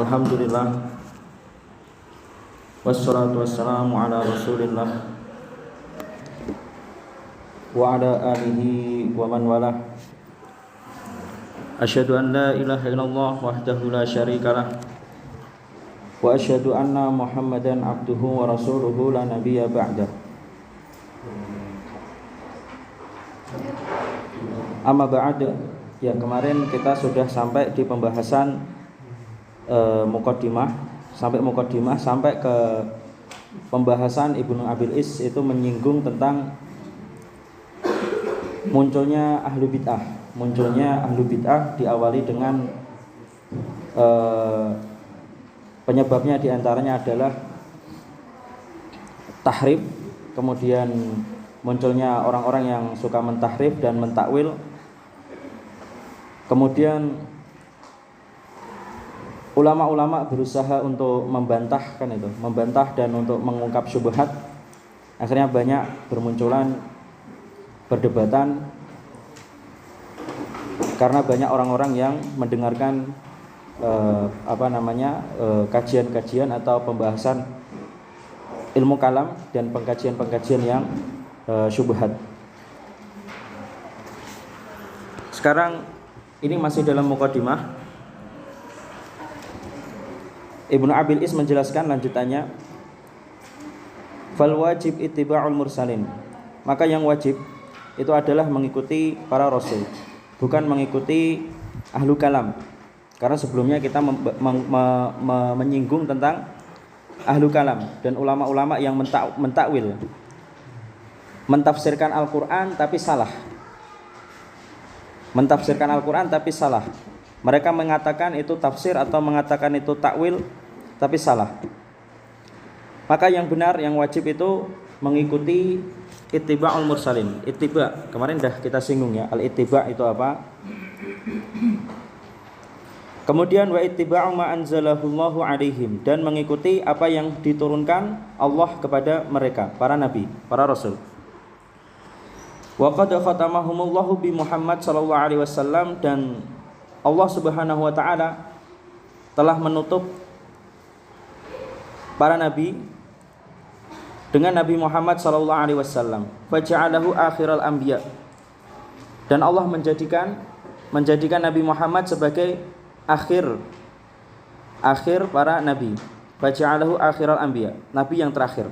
Alhamdulillah, wassalatu wassalamu ala rasulillah wa ala alihi wa man walah. Asyhadu an la ilaha illallah wahdahu la syarikalah wa asyhadu anna Muhammadan abduhu wa rasuluhu la nabiyya ba'dah. Amma ba'd. Ya, kemarin kita sudah sampai di pembahasan muqaddimah sampai ke pembahasan Ibnu Abil Is, itu menyinggung tentang munculnya ahlu bid'ah diawali dengan penyebabnya diantaranya adalah tahrif, kemudian munculnya orang-orang yang suka mentahrif dan mentakwil, kemudian ulama-ulama berusaha untuk membantah dan untuk mengungkap syubhat. Akhirnya banyak bermunculan perdebatan karena banyak orang-orang yang mendengarkan kajian-kajian atau pembahasan ilmu kalam dan pengkajian-pengkajian yang syubhat. Sekarang ini masih dalam muqaddimah. Ibnu Abil Is menjelaskan lanjutannya, fal wajib ittiba'ul mursalin, maka yang wajib itu adalah mengikuti para rasul, bukan mengikuti ahlu kalam. Karena sebelumnya kita menyinggung tentang ahlu kalam dan ulama-ulama yang mentakwil, mentafsirkan Al-Quran tapi salah. Mereka mengatakan itu tafsir atau mengatakan itu takwil tapi salah. Maka yang benar, yang wajib itu mengikuti ittiba'ul mursalin. Ittiba' kemarin dah kita singgung ya. Al-ittiba' itu apa? Kemudian wa ittiba'u ma anzalahullahu alaihim, dan mengikuti apa yang diturunkan Allah kepada mereka, para nabi, para rasul. Wa qad khatamahumullahu bi Muhammad sallallahu alaihi wasallam, dan Allah Subhanahu wa taala telah menutup para nabi dengan Nabi Muhammad sallallahu alaihi wasallam. Faja'alahu akhiral anbiya, dan Allah menjadikan Nabi Muhammad sebagai akhir para nabi. Faja'alahu akhiral anbiya, nabi yang terakhir.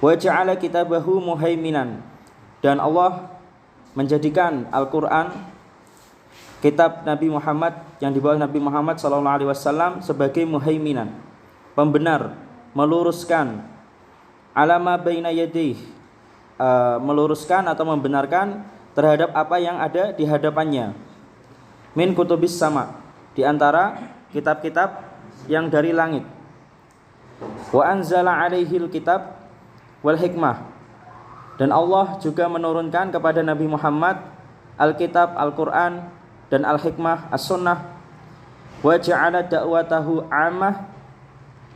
Wa ja'ala kitabahu muhaiminan, dan Allah menjadikan Al-Qur'an, kitab Nabi Muhammad yang dibawa Nabi Muhammad SAW sebagai muhaiminan, pembenar, meluruskan, alama baina yadayh, meluruskan atau membenarkan terhadap apa yang ada di hadapannya, min kutubis sama, di antara kitab-kitab yang dari langit. Wa anzala alaihil kitab wal hikmah, dan Allah juga menurunkan kepada Nabi Muhammad Alkitab, Al-Quran, dan al-hikmah, as-sunnah. Wa ja'ala da'watahu 'ammah,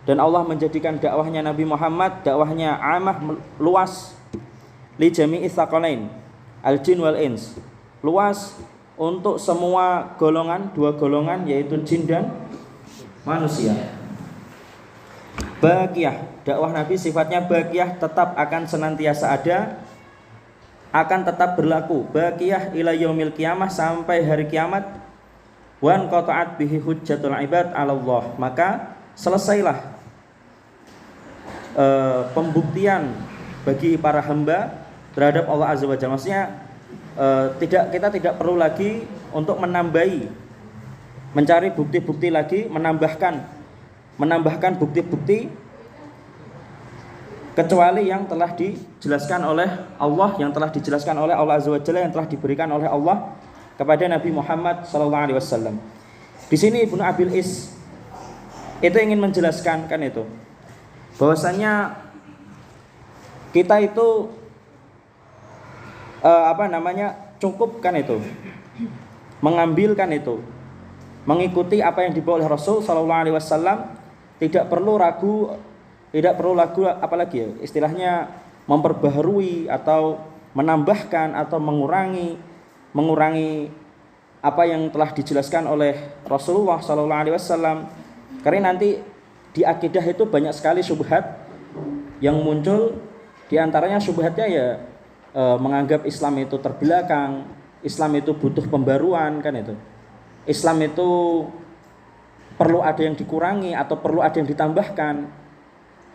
dan Allah menjadikan dakwahnya Nabi Muhammad, dakwahnya 'ammah, luas, li jami'i tsaqalain, al-jin wal ins, luas untuk semua golongan, dua golongan, yaitu jin dan manusia. Baqiyah, dakwah Nabi sifatnya baqiyah, tetap akan senantiasa ada, akan tetap berlaku, baqiyah ila yaumil qiyamah, sampai hari kiamat. Wan qata'at bihi hujjatul ibad 'ala Allah, maka selesailah pembuktian bagi para hamba terhadap Allah Azza wa Jalla. Maksudnya kita tidak perlu lagi untuk mencari bukti-bukti lagi, menambahkan bukti-bukti, kecuali yang telah dijelaskan oleh Allah, yang telah dijelaskan oleh Allah Azza wa Jalla, yang telah diberikan oleh Allah kepada Nabi Muhammad sallallahu alaihi wasallam. Di sini Ibnu Abil Is itu ingin menjelaskan kan itu, bahwasanya kita itu cukup kan itu, mengambilkan itu, mengikuti apa yang dibawa oleh Rasul sallallahu alaihi wasallam, tidak perlu ragu, apalagi ya istilahnya, memperbaharui atau menambahkan atau mengurangi apa yang telah dijelaskan oleh Rasulullah sallallahu alaihi wasallam Karena nanti di akidah itu banyak sekali syubhat yang muncul. Di antaranya syubhatnya ya menganggap Islam itu terbelakang, Islam itu butuh pembaruan kan itu. Islam itu perlu ada yang dikurangi atau perlu ada yang ditambahkan.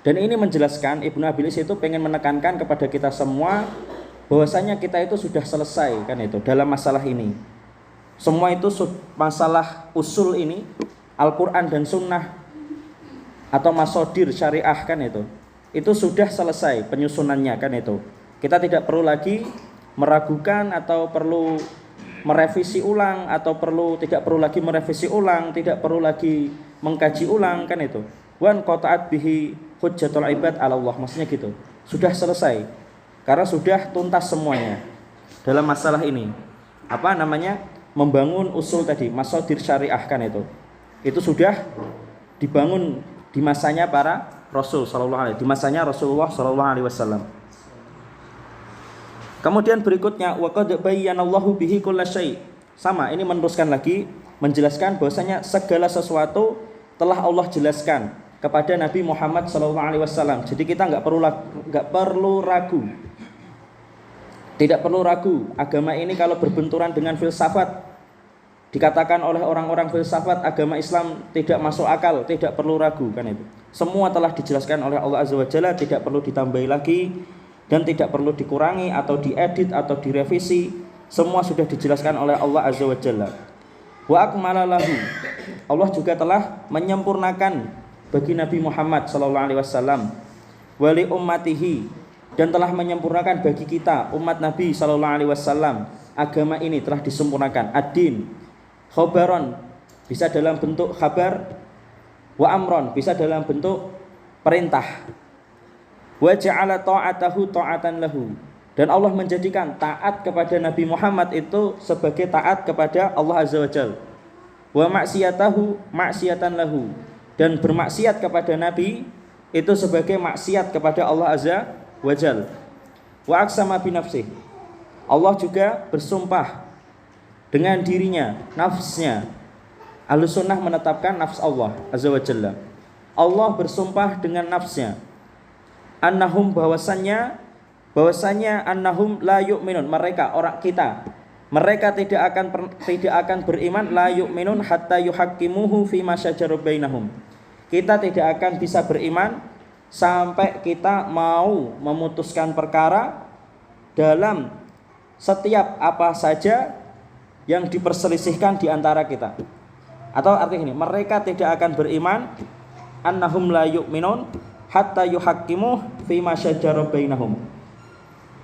Dan ini menjelaskan, Ibnu Abil Is itu pengen menekankan kepada kita semua bahwasanya kita itu sudah selesai kan itu dalam masalah ini. Semua itu masalah usul ini, Al-Quran dan Sunnah atau masodir syariah kan itu sudah selesai penyusunannya kan itu. Kita tidak perlu lagi meragukan atau perlu merevisi ulang atau tidak perlu lagi merevisi ulang, tidak perlu lagi mengkaji ulang kan itu. Wan qata'at bihi hujjatul ibad 'ala Allah, maksudnya gitu. Sudah selesai. Karena sudah tuntas semuanya dalam masalah ini. Membangun usul tadi, masodir syariah kan itu. Itu sudah dibangun di masanya para Rasul sallallahu alaihi, di masanya Rasulullah sallallahu alaihi wasallam. Kemudian berikutnya wa qad bayyanallahu bihi kullasyai. Sama, ini meneruskan lagi menjelaskan bahwasanya segala sesuatu telah Allah jelaskan kepada Nabi Muhammad sallallahu alaihi wasallam. Jadi kita enggak perlu ragu. Tidak perlu ragu. Agama ini kalau berbenturan dengan filsafat, dikatakan oleh orang-orang filsafat agama Islam tidak masuk akal, tidak perlu ragu kan itu. Semua telah dijelaskan oleh Allah Azza wa Jalla, tidak perlu ditambahi lagi dan tidak perlu dikurangi atau diedit atau direvisi. Semua sudah dijelaskan oleh Allah Azza wa Jalla. Wa akmala lahu. Allah juga telah menyempurnakan bagi Nabi Muhammad sallallahu alaihi wasallam wa li ummatihi, dan telah menyempurnakan bagi kita umat Nabi sallallahu alaihi wasallam. Agama ini telah disempurnakan. Ad-din khobaron bisa dalam bentuk khabar, wa amron bisa dalam bentuk perintah. Wa ja'ala ta'atahu ta'atan lahu, dan Allah menjadikan taat kepada Nabi Muhammad itu sebagai taat kepada Allah Azza wa Jalla. Wa maksiyatahu maksiyatan lahu, dan bermaksiat kepada Nabi itu sebagai maksiat kepada Allah Azza wa Jalla. Wa aqsama bi nafsihi, Allah juga bersumpah dengan dirinya, nafsnya. Ahlus sunnah menetapkan nafs Allah Azza wa Jalla. Allah bersumpah dengan nafsnya. Annahum bahwasannya annahum la yu'minun, mereka orang kita, mereka tidak akan beriman, la yu'minun hatta yuhaqqimuhu fi ma syajara bainahum. Kita tidak akan bisa beriman sampai kita mau memutuskan perkara dalam setiap apa saja yang diperselisihkan di antara kita. Atau artinya ini, mereka tidak akan beriman, annahum la yu'minun hatta yuhaqqimuh fi ma syajara bainahum.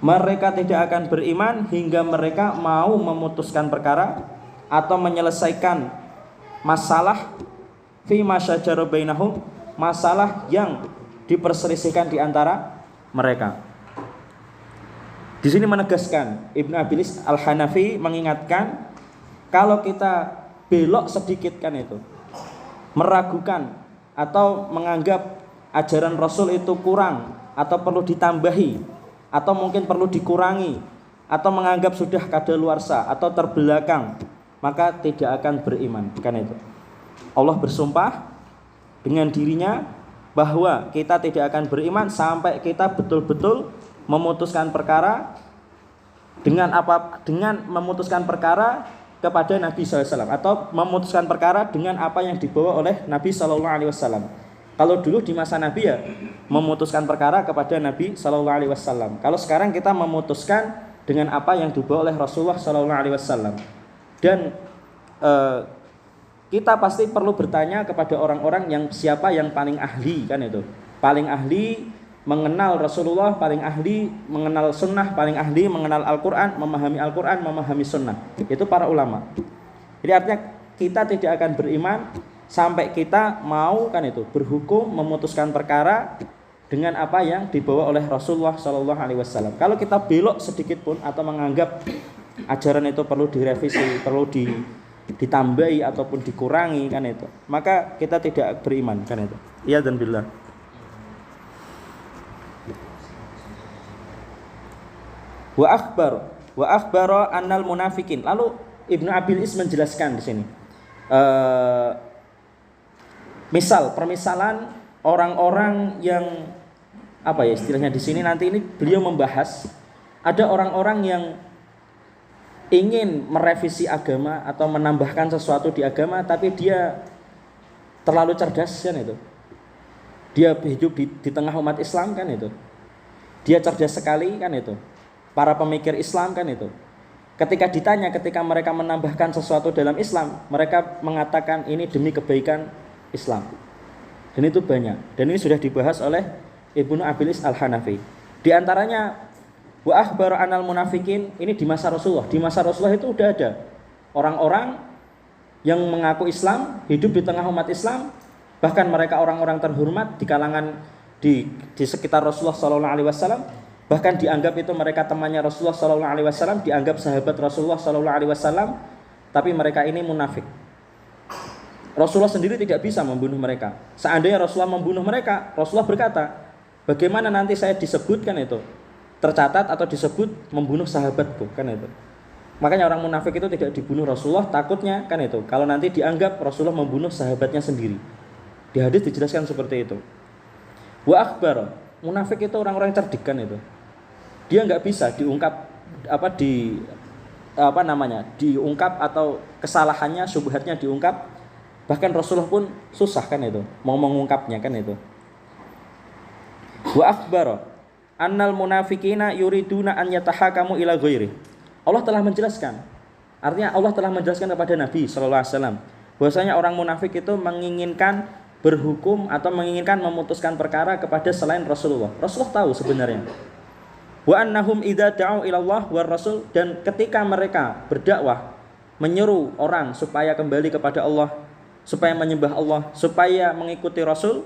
Mereka tidak akan beriman hingga mereka mau memutuskan perkara atau menyelesaikan masalah fi ma syajara bainahum, masalah yang diperselisihkan di antara mereka. Di sini menegaskan, Ibnu Abil Is Al-Hanafi mengingatkan, kalau kita belok sedikit kan itu, meragukan atau menganggap ajaran Rasul itu kurang atau perlu ditambahi atau mungkin perlu dikurangi atau menganggap sudah kadaluarsa atau terbelakang, maka tidak akan beriman kan itu. Allah bersumpah dengan dirinya bahwa kita tidak akan beriman sampai kita betul-betul memutuskan perkara dengan memutuskan perkara kepada Nabi SAW, atau memutuskan perkara dengan apa yang dibawa oleh Nabi SAW. Kalau dulu di masa Nabi ya memutuskan perkara kepada Nabi SAW. Kalau sekarang kita memutuskan dengan apa yang dibawa oleh Rasulullah SAW. Dan kita pasti perlu bertanya kepada orang-orang yang siapa yang paling ahli kan itu. Paling ahli mengenal Rasulullah, paling ahli mengenal sunnah, paling ahli mengenal Al-Quran, memahami sunnah. Itu para ulama. Jadi artinya kita tidak akan beriman sampai kita mau kan itu berhukum, memutuskan perkara dengan apa yang dibawa oleh Rasulullah SAW. Kalau kita belok sedikit pun atau menganggap ajaran itu perlu direvisi, perlu ditambahi ataupun dikurangi kan itu, maka kita tidak beriman kan itu. Iya dan billah. Wa akhbara annal munafikin. Lalu Ibnu Abil Is menjelaskan di sini. Misal, permisalan orang-orang yang apa ya istilahnya di sini, nanti ini beliau membahas ada orang-orang yang ingin merevisi agama atau menambahkan sesuatu di agama, tapi dia terlalu cerdas kan itu. Dia hidup di tengah umat Islam kan itu. Dia cerdas sekali kan itu. Para pemikir Islam kan itu. Ketika ditanya, ketika mereka menambahkan sesuatu dalam Islam, mereka mengatakan ini demi kebaikan Islam. Dan itu banyak. Dan ini sudah dibahas oleh Ibnu Abilis Al-Hanafi. Di antaranya wa akhbar anal munafikin, ini di masa Rasulullah. Di masa Rasulullah itu udah ada orang-orang yang mengaku Islam, hidup di tengah umat Islam, bahkan mereka orang-orang terhormat di kalangan di sekitar Rasulullah sallallahu alaihi wasallam, bahkan dianggap itu mereka temannya Rasulullah sallallahu alaihi wasallam, dianggap sahabat Rasulullah sallallahu alaihi wasallam, tapi mereka ini munafik. Rasulullah sendiri tidak bisa membunuh mereka. Seandainya Rasulullah membunuh mereka, Rasulullah berkata, bagaimana nanti saya disebutkan itu tercatat atau disebut membunuh sahabatku kan itu. Makanya orang munafik itu tidak dibunuh Rasulullah, takutnya kan itu kalau nanti dianggap Rasulullah membunuh sahabatnya sendiri. Di hadis dijelaskan seperti itu. Wa akhbar, munafik itu orang-orang cerdik kan itu. Dia nggak bisa diungkap diungkap atau kesalahannya, syubhatnya diungkap. Bahkan Rasulullah pun susah kan itu mau mengungkapnya kan itu. Wa akhbar annal munafiqina yuriduna an yatahakamu ila ghairi. Allah telah menjelaskan. Artinya Allah telah menjelaskan kepada Nabi sallallahu alaihi wasallam bahwasanya orang munafik itu menginginkan berhukum atau menginginkan memutuskan perkara kepada selain Rasulullah. Rasulullah tahu sebenarnya. Wa annahum idza da'u ila Allah war rasul, dan ketika mereka berdakwah menyeru orang supaya kembali kepada Allah, supaya menyembah Allah, supaya mengikuti Rasul,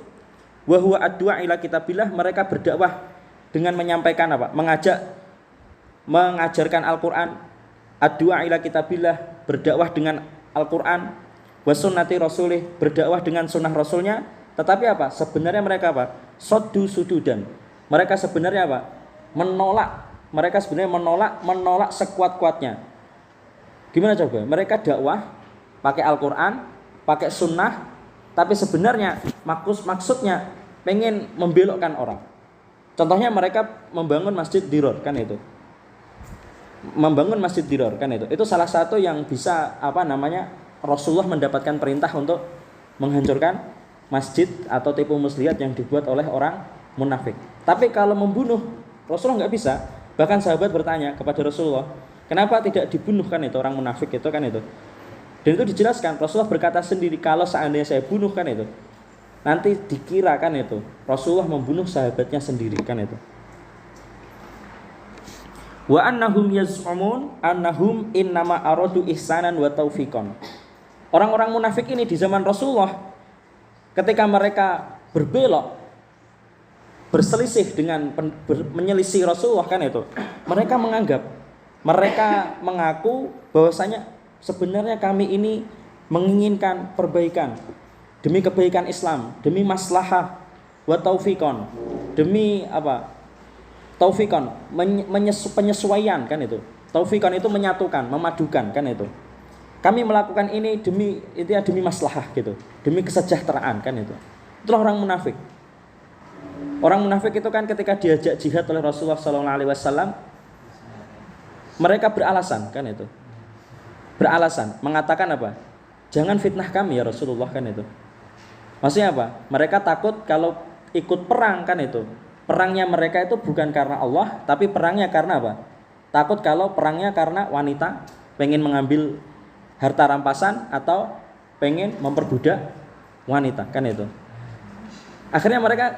wa huwa addu'a ila kitabillah, mereka berdakwah dengan menyampaikan apa? Mengajarkan Al-Qur'an, addu'a ila kitabillah, berdakwah dengan Al-Qur'an, wa sunnati rasulih, berdakwah dengan sunnah Rasulnya, tetapi apa? Sebenarnya mereka apa? Soddu sududan. Mereka sebenarnya apa? Mereka sebenarnya menolak sekuat-kuatnya. Gimana coba? Mereka dakwah pakai Al-Qur'an, pakai sunnah, tapi sebenarnya maksudnya pengen membelokkan orang. Contohnya mereka membangun masjid Dirar kan itu. Membangun masjid Dirar kan itu. Itu salah satu yang bisa Rasulullah mendapatkan perintah untuk menghancurkan masjid atau tipu muslihat yang dibuat oleh orang munafik. Tapi kalau membunuh, Rasulullah nggak bisa. Bahkan sahabat bertanya kepada Rasulullah, kenapa tidak dibunuh kan itu orang munafik itu kan itu. Dan itu dijelaskan, Rasulullah berkata sendiri, kalau seandainya saya bunuh kan itu, nanti dikira kan itu Rasulullah membunuh sahabatnya sendiri kan itu. Wa annahum yaz'umun annahum innama aradu ihsanan wa taufiqan. Orang-orang munafik ini di zaman Rasulullah, ketika mereka berbelok, berselisih dengan menyelisih Rasulullah kan itu, mereka mengaku bahwasanya sebenarnya kami ini menginginkan perbaikan demi kebaikan Islam, demi maslahah wa taufiqan, demi apa? Taufiqan, penyesuaian kan itu. Taufiqan itu menyatukan, memadukan kan itu. Kami melakukan ini demi maslahah gitu, demi kesejahteraan kan itu. Itulah orang munafik. Orang munafik itu kan ketika diajak jihad oleh Rasulullah SAW, mereka beralasan kan itu. Beralasan, mengatakan apa? Jangan fitnah kami ya Rasulullah kan itu. Maksudnya apa? Mereka takut kalau ikut perang kan itu. Perangnya mereka itu bukan karena Allah, tapi perangnya karena apa? Takut kalau perangnya karena wanita, pengen mengambil harta rampasan atau pengen memperbudak wanita kan itu. Akhirnya mereka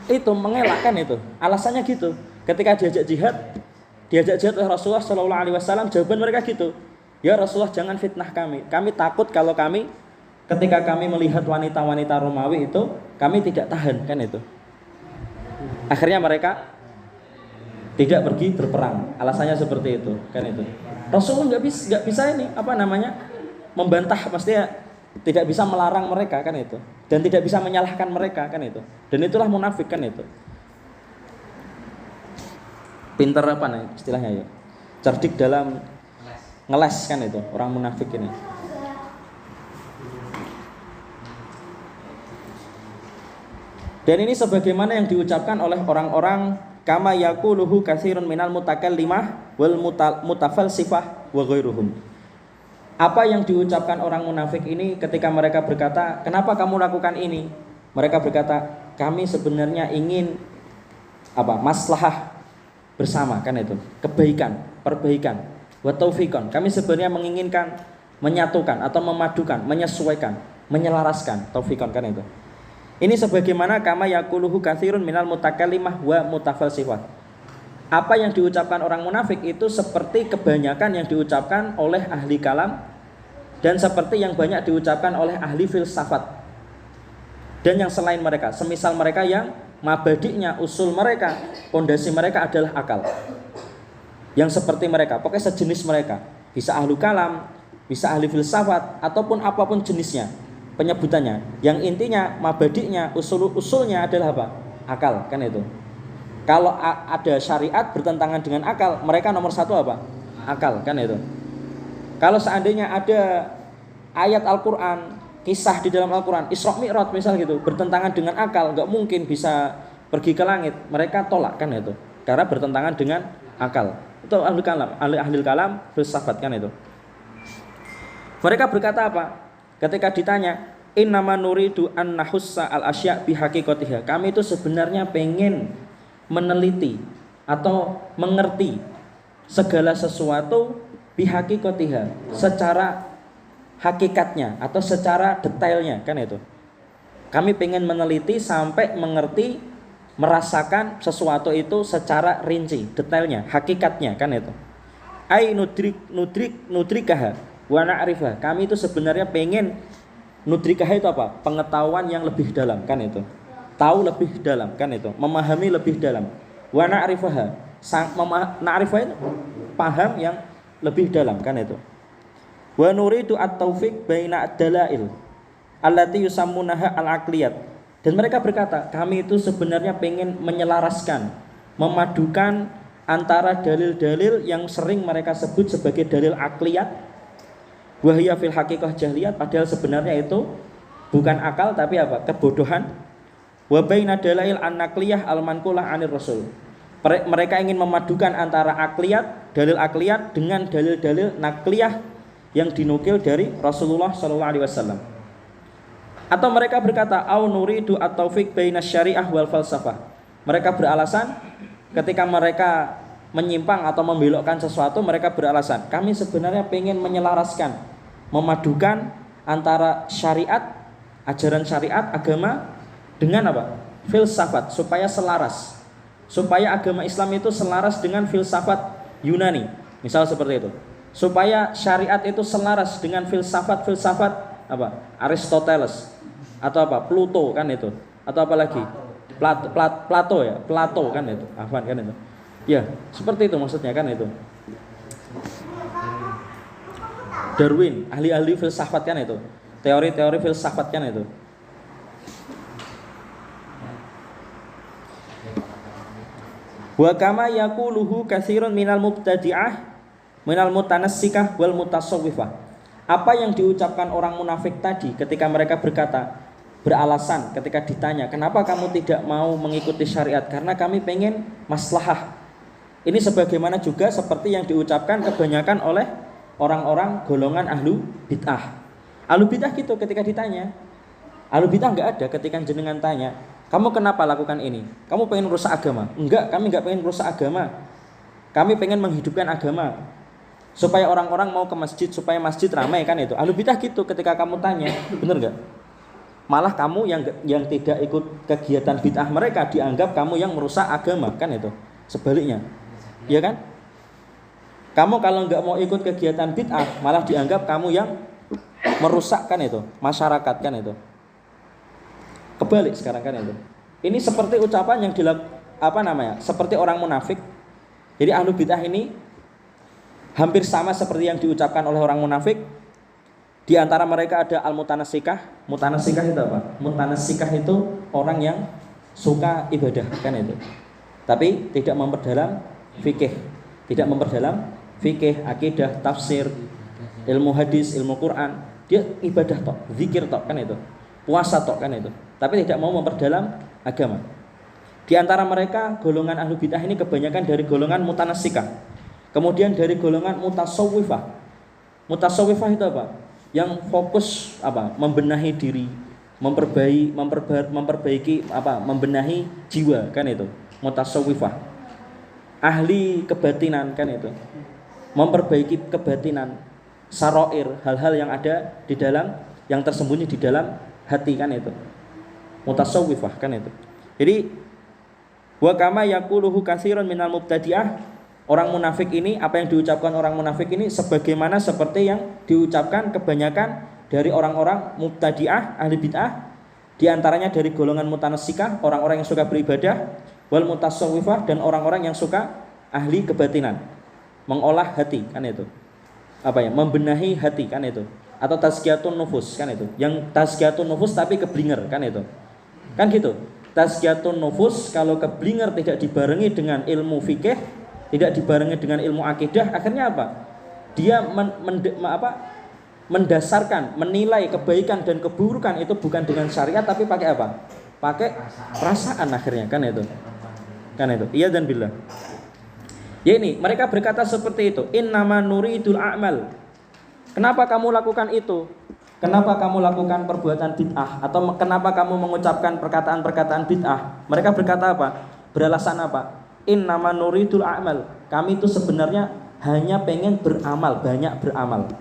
itu mengelakkan itu. Alasannya gitu. Ketika diajak jihad oleh Rasulullah SAW, jawaban mereka gitu. Ya Rasulullah, jangan fitnah kami. Kami takut kalau ketika kami melihat wanita-wanita Romawi itu, kami tidak tahan kan itu. Akhirnya mereka tidak pergi berperang. Alasannya seperti itu kan itu. Rasulullah nggak bisa membantah, maksudnya tidak bisa melarang mereka kan itu, dan tidak bisa menyalahkan mereka kan itu. Dan itulah munafik kan itu. Pinter apa nih istilahnya ya? Cerdik dalam ngeles kan itu orang munafik ini. Dan ini sebagaimana yang diucapkan oleh orang-orang kama yaquluhu katsirun minal mutakallimah wal mutafalsifah wa ghairuhum. Apa yang diucapkan orang munafik ini ketika mereka berkata, "Kenapa kamu lakukan ini?" Mereka berkata, "Kami sebenarnya ingin maslahah bersama," kan itu. Kebaikan, perbaikan, wa taufiqan. Kami sebenarnya menginginkan menyatukan atau memadukan, menyesuaikan, menyelaraskan, taufiqan kan itu. Ini sebagaimana kama yaquluhu katsirun minal mutakallimah wa mutafalsifah. Apa yang diucapkan orang munafik itu seperti kebanyakan yang diucapkan oleh ahli kalam dan seperti yang banyak diucapkan oleh ahli filsafat dan yang selain mereka, semisal mereka yang mabadiknya, usul mereka, pondasi mereka adalah akal. Yang seperti mereka, pokoknya sejenis mereka, bisa ahli kalam, bisa ahli filsafat ataupun apapun jenisnya penyebutannya. Yang intinya mabadiknya, usulnya adalah apa? Akal, kan itu. Kalau ada syariat bertentangan dengan akal, mereka nomor satu apa? Akal, kan itu. Kalau seandainya ada ayat Al-Quran, kisah di dalam Al-Quran, Isra Mi'raj misal gitu, bertentangan dengan akal, nggak mungkin bisa pergi ke langit, mereka tolak, kan itu. Karena bertentangan dengan akal. Itu ahli kalam, filsafat, kan itu. Mereka berkata apa? Ketika ditanya, innama nuridu an nahussa al asya' bihaqiqatiha. Kami itu sebenarnya pengen meneliti atau mengerti segala sesuatu bihaqiqatiha, secara hakikatnya atau secara detailnya, kan itu. Kami pengen meneliti sampai mengerti, merasakan sesuatu itu secara rinci, detailnya, hakikatnya, kan itu. Ai nudrikaha wa na'rifah. Kami itu sebenarnya pengen nudrikaha itu apa? Pengetahuan yang lebih dalam, kan itu. Tahu lebih dalam, kan itu. Memahami lebih dalam. Wa na'rifaha. Na'rifah itu paham yang lebih dalam, kan itu. Wa nuridu at-taufiq baina ad-dalail allati yusammunaha al-aqliyat. Dan mereka berkata, kami itu sebenarnya pengen menyelaraskan, memadukan antara dalil-dalil yang sering mereka sebut sebagai dalil akliyat, wahya fil haqiqah jahliyat, padahal sebenarnya itu bukan akal tapi apa? Kebodohan. Wa baina dalail an-naqliyah al-manqulah 'anir rasul. Mereka ingin memadukan antara akliyat, dalil akliyat dengan dalil-dalil nakliyah yang dinukil dari Rasulullah sallallahu alaihi wasallam. Atau mereka berkata, au nuridu at-taufiq baina syariah wal falsafah. Mereka beralasan ketika mereka menyimpang atau membelokkan sesuatu, mereka beralasan, kami sebenarnya ingin menyelaraskan, memadukan antara syariat, ajaran syariat, agama dengan apa? Filsafat, supaya selaras. Supaya agama Islam itu selaras dengan filsafat Yunani. Misal seperti itu. Supaya syariat itu selaras dengan filsafat-filsafat apa? Aristoteles atau apa? Pluto, kan itu. Atau apa lagi? Plato ya, Plato, kan itu. Afwan, kan itu. Ya, seperti itu maksudnya, kan itu. Darwin, ahli-ahli filsafat, kan itu. Teori-teori filsafat, kan itu. Wa kama yaquluhu katsirun minal mubtadi'ah minal mutanassikah wal mutasawwifah. Apa yang diucapkan orang munafik tadi ketika mereka beralasan ketika ditanya, kenapa kamu tidak mau mengikuti syariat? Karena kami pengen maslahah. Ini sebagaimana juga seperti yang diucapkan kebanyakan oleh orang-orang golongan ahlu bid'ah. Ahlu bid'ah gitu ketika ditanya. Ahlu bid'ah enggak ada ketika jenengan tanya, kamu kenapa lakukan ini? Kamu pengen merusak agama? Enggak, kami enggak pengen merusak agama. Kami pengen menghidupkan agama. Supaya orang-orang mau ke masjid, supaya masjid ramai, kan itu. Ahlu bid'ah gitu ketika kamu tanya, benar enggak? Malah kamu yang tidak ikut kegiatan bid'ah mereka dianggap kamu yang merusak agama, kan itu. Sebaliknya. Iya kan? Kamu kalau enggak mau ikut kegiatan bid'ah, malah dianggap kamu yang merusakkan itu, masyarakat, kan itu. Kebalik sekarang, kan itu. Ini seperti ucapan yang seperti orang munafik. Jadi ahlu bid'ah ini hampir sama seperti yang diucapkan oleh orang munafik. Di antara mereka ada al-mutanassikah. Mutanassikah itu apa? Mutanassikah itu orang yang suka ibadah, kan itu. Tapi tidak memperdalam fikih. Tidak memperdalam fikih, akidah, tafsir, ilmu hadis, ilmu Quran. Dia ibadah tok, zikir tok, kan itu. Puasa tok, kan itu. Tapi tidak mau memperdalam agama. Di antara mereka golongan ahlu bid'ah ini kebanyakan dari golongan mutanassikah. Kemudian dari golongan mutasawwifah. Mutasawwifah itu apa? Yang fokus apa? Membenahi diri, memperbaiki apa? Membenahi jiwa, kan itu. Mutasawwifah. Ahli kebatinan, kan itu. Memperbaiki kebatinan, sarair, hal-hal yang ada di dalam, yang tersembunyi di dalam hati, kan itu. Mutasawwifah, kan itu. Jadi wa kama yaquluhu katsiran minal mubtadi'ah, orang munafik ini, apa yang diucapkan orang munafik ini sebagaimana seperti yang diucapkan kebanyakan dari orang-orang mubtadi'ah, ahli bid'ah, di antaranya dari golongan mutanassikah, orang-orang yang suka beribadah, wal mutasawwifah, dan orang-orang yang suka ahli kebatinan, mengolah hati, kan itu. Apa ya? Membenahi hati, kan itu. Atau tazkiyatun nufus, kan itu. Yang tazkiyatun nufus tapi keblinger, kan itu. Kan gitu. Tazkiyatun nufus kalau keblinger tidak dibarengi dengan ilmu fikih, tidak dibarengi dengan ilmu akidah, akhirnya apa? Dia mendasarkan, menilai kebaikan dan keburukan itu bukan dengan syariat tapi pakai apa? Pakai perasaan akhirnya, kan itu. Kan itu. Iya dan billah. Ya ini, mereka berkata seperti itu, innama nuridul a'mal. Kenapa kamu lakukan itu? Kenapa kamu lakukan perbuatan bid'ah? Atau kenapa kamu mengucapkan perkataan-perkataan bid'ah? Mereka berkata apa? Beralasan apa? Innama nuridul a'mal. Kami itu sebenarnya hanya pengen beramal, banyak beramal.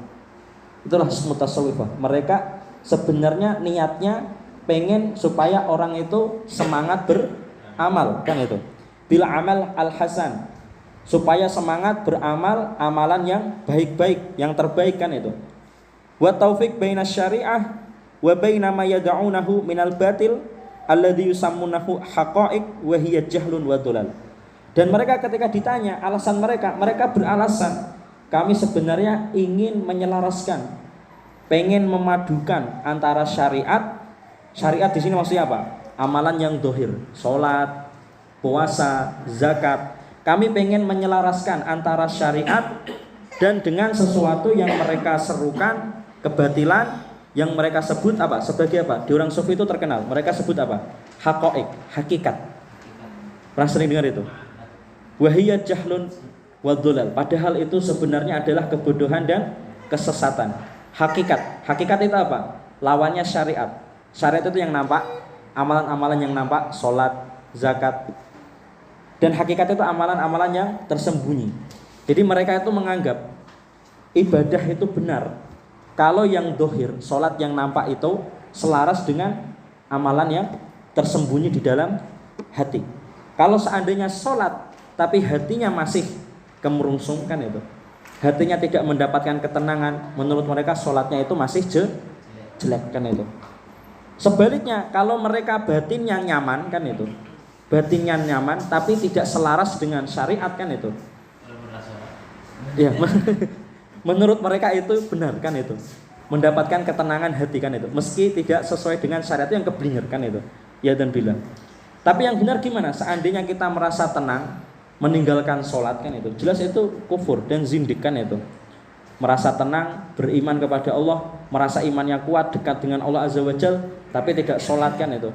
Itulah mutasawwifah. Mereka sebenarnya niatnya pengen supaya orang itu semangat beramal, kan itu. Bil amal al-hasan. Supaya semangat beramal amalan yang baik-baik, yang terbaik, kan itu. Wa taufiq baina syariah wa baina ma yad'unahu minal batil alladhi yusammunahu haqa'iq wa hiya jahlun wa dhulal. Dan mereka ketika ditanya alasan mereka beralasan, kami sebenarnya ingin menyelaraskan, pengen memadukan antara syariat di sini maksudnya apa? Amalan yang dohir, salat, puasa, zakat. Kami pengen menyelaraskan antara syariat dan dengan sesuatu yang mereka serukan, kebatilan yang mereka sebut apa? Sebagai apa? Di orang sufi itu terkenal. Mereka sebut apa? Haqa'iq, hakikat. Pernah sering dengar itu? Wahiyya jahlun wa dhulal. Padahal itu sebenarnya adalah kebodohan dan kesesatan. Hakikat. Hakikat itu apa? Lawannya syariat. Syariat itu yang nampak, amalan-amalan yang nampak, salat, zakat. Dan hakikat itu amalan-amalan yang tersembunyi. Jadi mereka itu menganggap ibadah itu benar kalau yang dohir, sholat yang nampak itu selaras dengan amalan yang tersembunyi di dalam hati. Kalau seandainya sholat tapi hatinya masih kemerungsung, kan itu, hatinya tidak mendapatkan ketenangan, menurut mereka sholatnya itu masih jelek, kan itu. Sebaliknya kalau mereka batinnya nyaman, kan itu, batinnya nyaman tapi tidak selaras dengan syariat, kan itu. Ya, menurut mereka itu benar, kan itu, mendapatkan ketenangan hati, kan itu, meski tidak sesuai dengan syariat yang keblinger, kan itu. Ya dan bilang. Tapi yang benar gimana? Seandainya kita merasa tenang meninggalkan sholat, kan itu, jelas itu kufur dan zindik, kan itu. Merasa tenang, beriman kepada Allah, merasa imannya kuat, dekat dengan Allah Azza wa Jalla, tapi tidak sholat, kan itu.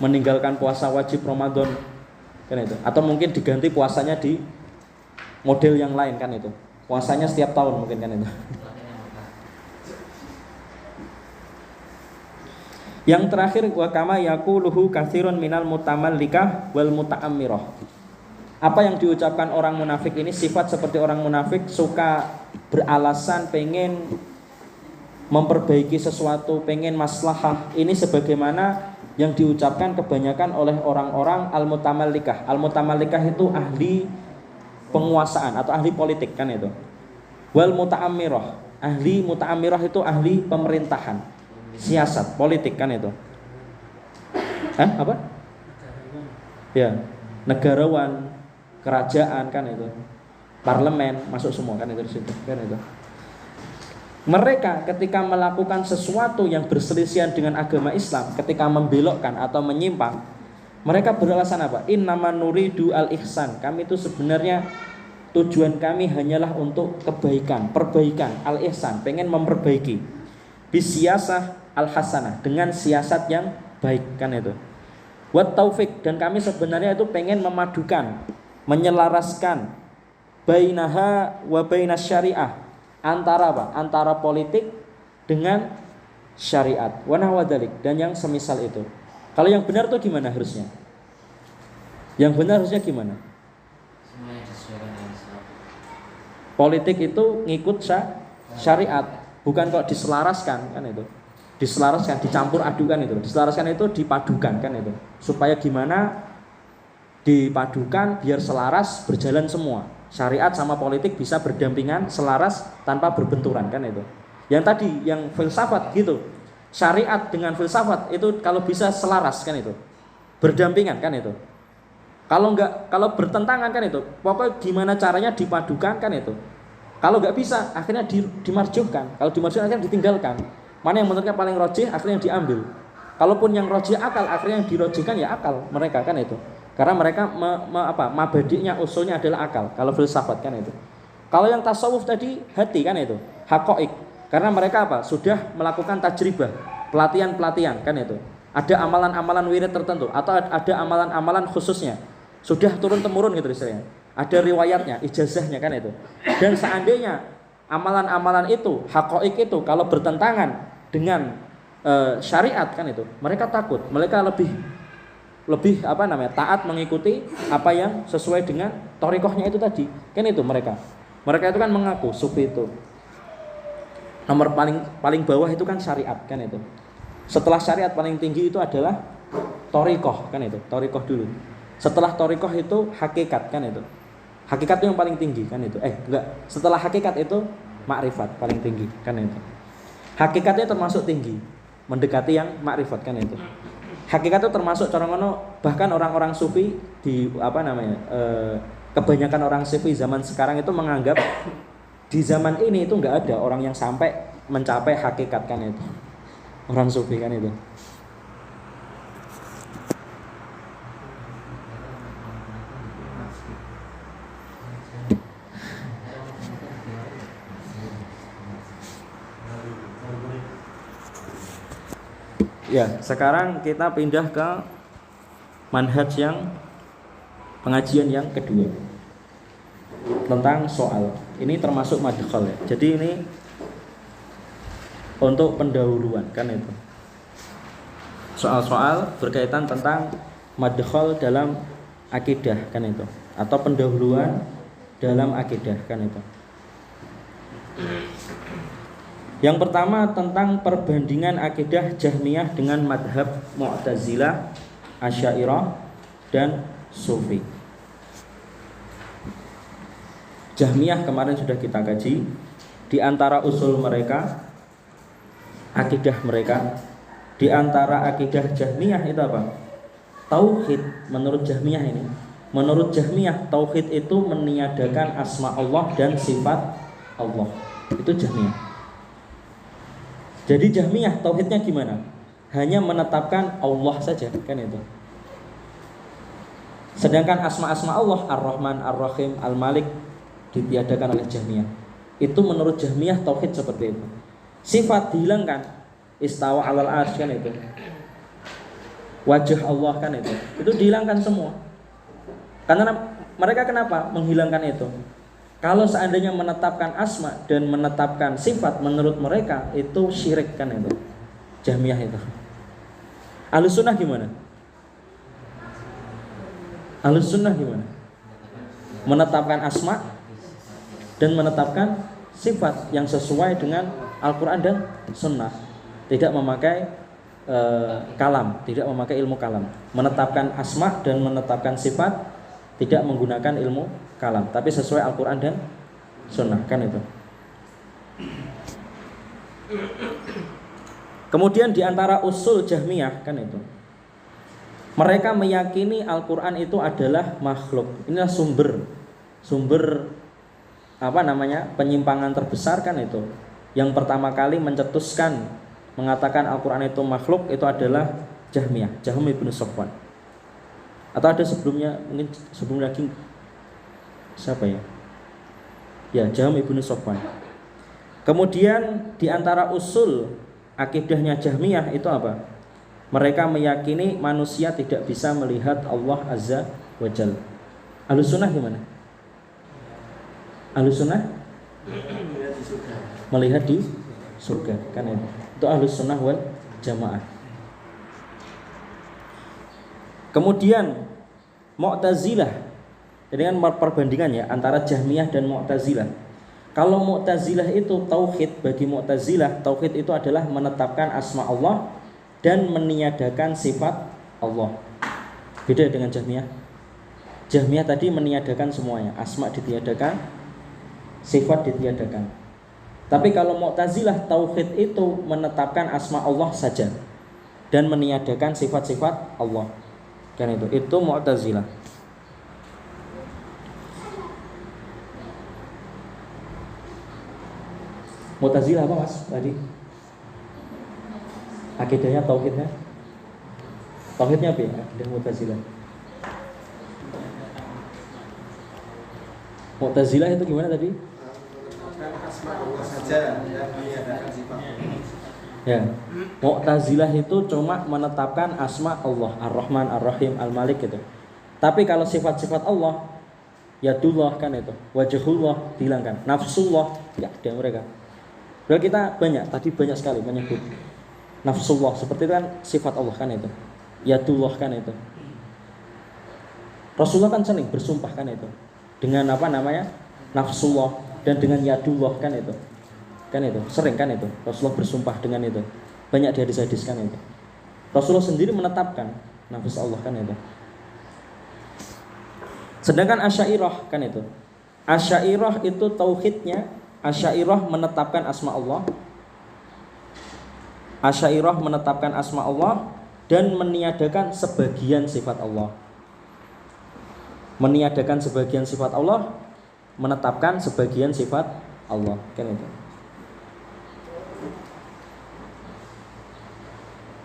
Meninggalkan puasa wajib Ramadan, kan itu. Atau mungkin diganti puasanya di model yang lain, kan itu. Puasanya setiap tahun mungkin, kan itu. Yang terakhir, wa kama yaquluhu katsirun minal mutamallikah wal muta'ammirah. Apa yang diucapkan orang munafik ini sifat seperti orang munafik, suka beralasan pengen memperbaiki sesuatu, pengen maslahah. Ini sebagaimana yang diucapkan kebanyakan oleh orang-orang al-mutamallikah. Al-mutamallikah itu ahli penguasaan atau ahli politik, kan itu. Wal muta'ammirah, ahli muta'ammirah itu ahli pemerintahan, siasat, politik, kan itu. Apa? Ya, negarawan, kerajaan, kan itu. Parlemen masuk semua, kan itu di situ, kan itu. Mereka ketika melakukan sesuatu yang berselisihan dengan agama Islam, ketika membelokkan atau menyimpang, mereka beralasan apa? Innama nuridu al-ihsan. Kami itu sebenarnya tujuan kami hanyalah untuk kebaikan, perbaikan, al-ihsan, pengen memperbaiki. Bisiyasah al-hasanah, dengan siasat yang baik, kan itu. Wat taufik, dan kami sebenarnya itu pengen memadukan, menyelaraskan bainaha wa bainas syariah, antara apa? Antara politik dengan syariat. Wa nahwa dzalik, dan yang semisal itu. Kalau yang benar tuh gimana harusnya? Yang benar harusnya gimana? Politik itu ngikut syariat, bukan kok diselaraskan kan itu. Diselaraskan, dicampur adukan itu. Diselaraskan itu dipadukan kan itu. Supaya gimana dipadukan biar selaras, berjalan semua. Syariat sama politik bisa berdampingan, selaras tanpa berbenturan kan itu. Yang tadi yang filsafat gitu. Syariat dengan filsafat itu kalau bisa selaras kan itu. Berdampingan kan itu. Kalau enggak, kalau bertentangan kan itu, pokoknya gimana caranya dipadukan kan itu. Kalau enggak bisa, akhirnya dimarjuhkan. Kalau dimarjuhkan akhirnya ditinggalkan. Mana yang menurutnya paling rojih, akhirnya yang diambil. Kalaupun yang rojih akal, akhirnya yang dirojihkan ya akal mereka kan itu. Karena mereka mabadi'nya, usulnya adalah akal. Kalau filsafat kan itu. Kalau yang tasawuf tadi hati kan itu, haqaiq. Karena mereka apa? Sudah melakukan tajribah, pelatihan-pelatihan kan itu. Ada amalan-amalan wirid tertentu atau ada amalan-amalan khususnya. Sudah turun temurun gitu istilahnya. Ada riwayatnya, ijazahnya kan itu. Dan seandainya amalan-amalan itu, haqaiq itu kalau bertentangan dengan syariat kan itu, mereka takut, mereka lebih taat mengikuti apa yang sesuai dengan thariqahnya itu tadi. Kan itu mereka. Mereka itu kan mengaku sufi itu. Nomor paling bawah itu kan syariat kan itu. Setelah syariat paling tinggi itu adalah thariqah kan itu, thariqah dulu. Setelah thariqah itu hakikat kan itu. Hakikat itu yang paling tinggi kan itu. Setelah hakikat itu makrifat paling tinggi kan itu. Hakikatnya termasuk tinggi, mendekati yang makrifat kan itu. Hakikat itu termasuk cara ngono, bahkan orang-orang sufi di kebanyakan orang sufi zaman sekarang itu menganggap di zaman ini itu enggak ada orang yang sampai mencapai hakikat kan itu. Orang sufi kan itu. Ya, sekarang kita pindah ke manhaj yang pengajian yang kedua. Tentang soal. Ini termasuk madkhal ya. Jadi ini untuk pendahuluan kan itu. Soal-soal berkaitan tentang madkhal dalam akidah kan itu, atau pendahuluan dalam akidah kan itu. Yang pertama tentang perbandingan akidah Jahmiyah dengan madhab Mu'tazilah, Asy'ariyah dan Sufi. Jahmiyah kemarin sudah kita kaji. Di antara usul mereka, akidah mereka, di antara akidah Jahmiyah itu apa? Tauhid. Menurut Jahmiyah ini, menurut Jahmiyah tauhid itu meniadakan asma Allah dan sifat Allah. Itu Jahmiyah. Jadi Jahmiyah tauhidnya gimana? Hanya menetapkan Allah saja kan itu. Sedangkan asma-asma Allah, Ar-Rahman, Ar-Rahim, Al-Malik ditiadakan oleh Jahmiyah. Itu menurut Jahmiyah tauhid seperti itu. Sifat dihilangkan, istawa 'alal 'arsy kan itu. Wajah Allah kan itu dihilangkan semua. Karena mereka kenapa menghilangkan itu? Kalau seandainya menetapkan asma dan menetapkan sifat, menurut mereka itu syirik kan itu. Jahmiyah itu. Ahlussunnah gimana? Ahlussunnah gimana? Menetapkan asma dan menetapkan sifat yang sesuai dengan Al-Quran dan Sunnah. Tidak memakai kalam, tidak memakai ilmu kalam. Menetapkan asma dan menetapkan sifat tidak menggunakan ilmu kalam, tapi sesuai Al-Quran dan Sunnah kan itu. Kemudian di antara usul Jahmiyah kan itu, mereka meyakini Al-Quran itu adalah makhluk. Inilah sumber penyimpangan terbesar kan itu. Yang pertama kali mencetuskan mengatakan Al-Quran itu makhluk itu adalah Jahmiyah, Jahm ibn Safwan. Atau ada sebelumnya, mungkin sebelum lagi siapa ya? Ya, Jahm ibn Safwan. Kemudian di antara usul akidahnya Jahmiyah itu apa? Mereka meyakini manusia tidak bisa melihat Allah Azza wa Jalla. Ahlus sunnah gimana? Ahlus sunnah melihat di surga, kan itu. Itu ahlus sunnah wal jamaah. Kemudian Mu'tazilah, jadi kan perbandingannya antara Jahmiyah dan Mu'tazilah. Kalau Mu'tazilah itu tauhid, bagi Mu'tazilah tauhid itu adalah menetapkan asma Allah dan meniadakan sifat Allah. Beda dengan Jahmiyah. Jahmiyah tadi meniadakan semuanya, asma ditiadakan, sifat ditiadakan. Tapi kalau Mu'tazilah tauhid itu menetapkan asma Allah saja dan meniadakan sifat-sifat Allah. Kan itu Mu'tazilah. Mu'tazilah apa Mas tadi? Akidahnya tauhidnya? Tauhidnya apa ya? Akidah Mu'tazilah. Mu'tazilah itu gimana tadi? Ya, Mu'tazilah itu cuma menetapkan asma Allah, Ar-Rahman, Ar-Rahim, Al-Malik gitu. Tapi kalau sifat-sifat Allah, yadullah kan itu, wajhullah dihilangkan, nafsullah ya ada mereka. Berarti kita tadi banyak sekali menyebut nafsullah, seperti itu kan sifat Allah kan itu, yadullah kan itu. Rasulullah kan sering bersumpah kan itu, dengan apa namanya nafsullah dan dengan yadullah kan itu. Kan itu sering kan itu Rasulullah bersumpah dengan itu, banyak di hadis-hadis kan itu. Rasulullah sendiri menetapkan nafs Allah kan itu. Sedangkan Asy'ariyah kan itu, Asy'ariyah itu tauhidnya, Asy'ariyah menetapkan asma Allah, Asy'ariyah menetapkan asma Allah dan meniadakan sebagian sifat Allah. Meniadakan sebagian sifat Allah, menetapkan sebagian sifat Allah kan itu.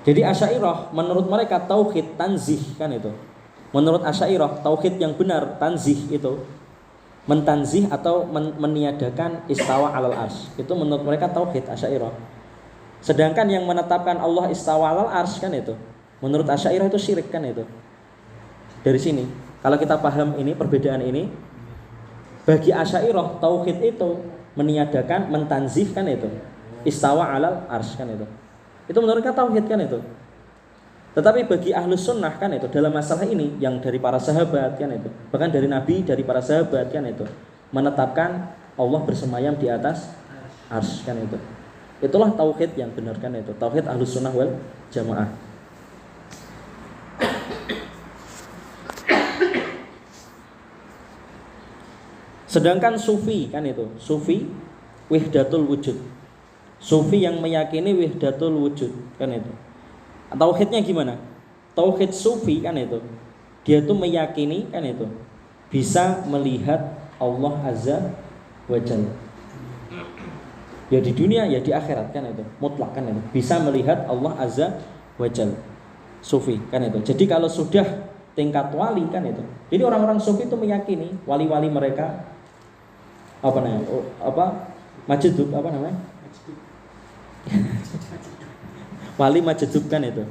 Jadi Asy'ariyah menurut mereka tauhid tanzih kan itu. Menurut Asy'ariyah tauhid yang benar tanzih itu mentanzih atau meniadakan istawa alal arsy. Itu menurut mereka tauhid Asy'ariyah. Sedangkan yang menetapkan Allah istawa alal arsy kan itu, menurut Asy'ariyah itu syirik kan itu. Dari sini kalau kita paham ini perbedaan ini, bagi Asy'ariyah tauhid itu meniadakan, mentanzih kan itu, istawa alal arsy kan itu. Itu menurut mereka tauhid kan itu. Tetapi bagi ahlus sunnah kan itu, dalam masalah ini yang dari para sahabat kan itu, bahkan dari Nabi, dari para sahabat kan itu, menetapkan Allah bersemayam di atas arsy kan itu. Itulah tauhid yang benar kan itu, tauhid ahlus sunnah wal jamaah. Sedangkan sufi kan itu, sufi wahdatul wujud. Sufi yang meyakini wahdatul wujud kan itu. Tauhidnya gimana? Tauhid sufi kan itu, dia tuh meyakini kan itu bisa melihat Allah Azza wa Jalla. Ya di dunia ya di akhirat kan itu, mutlak kan itu, bisa melihat Allah Azza wa Jalla. Sufi kan itu. Jadi kalau sudah tingkat wali kan itu. Jadi orang-orang sufi itu meyakini wali-wali mereka apa namanya? Majdub apa namanya? Wali majdub kan itu.